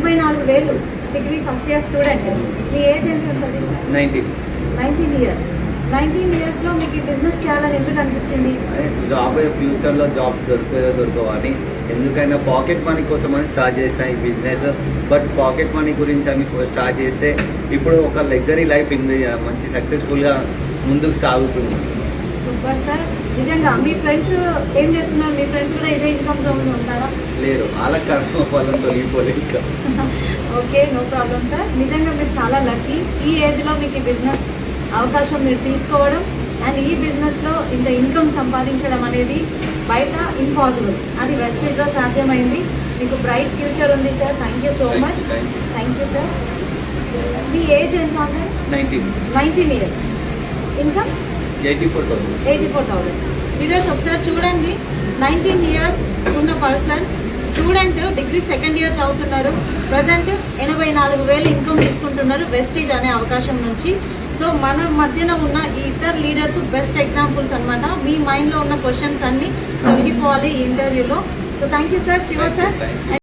84,000 degree first year student. మీ age ఎంత ఉంటుంది? 19 years. 19 ఇయర్స్లో మీకు ఈ బిజినెస్ చేయాలని ఎందుకు అనిపించింది? జాబ్ ఫ్యూచర్లో జాబ్ దొరకవో అని, ఎందుకైనా పాకెట్ మనీ కోసం అని స్టార్ట్ చేసిన ఈ బిజినెస్. బట్ పాకెట్ మనీ గురించి అని స్టార్ట్ చేస్తే ఇప్పుడు ఒక లగ్జరీ లైఫ్ మంచి సక్సెస్ఫుల్గా ముందుకు సాగుతుంది. Super sir. నిజంగా మీ ఫ్రెండ్స్ ఏం చేస్తున్నారు? మీ ఫ్రెండ్స్ కూడా ఇదే ఇన్కమ్ జోన్ ఉంటారా? లేరు, వాళ్ళకి కర్మ వాళ్ళని తొలగిపోలేదు. Okay, no problem sir. నిజంగా మీరు చాలా లక్కీ. ఈ ఏజ్లో మీకు ఈ బిజినెస్ అవకాశం మీరు తీసుకోవడం అండ్ ఈ బిజినెస్లో ఇంత ఇన్కమ్ సంపాదించడం అనేది బయట ఇంపాసిబుల్. అది వెస్టేజ్లో సాధ్యమైంది. మీకు బ్రైట్ ఫ్యూచర్ ఉంది sir. Thank you so much. Thank you sir. Me age ఎంత ఉంది? 19 ఇయర్స్. ఇన్కమ్ 84,000. వీడియోస్ ఒకసారి చూడండి. 19 ఇయర్స్ ఉన్న person, student, degree second year చదువుతున్నారు. ప్రజెంట్ 84,000 ఇన్కమ్ తీసుకుంటున్నారు వెస్టేజ్ అనే అవకాశం నుంచి. సో మన మధ్యన ఉన్న ఈ ఇద్దరు లీడర్స్ బెస్ట్ ఎగ్జాంపుల్స్ అనమాట. మీ మైండ్లో ఉన్న క్వశ్చన్స్ అన్ని తొలగిపోవాలి ఈ ఇంటర్వ్యూలో. So thank you sir, Shiva sir.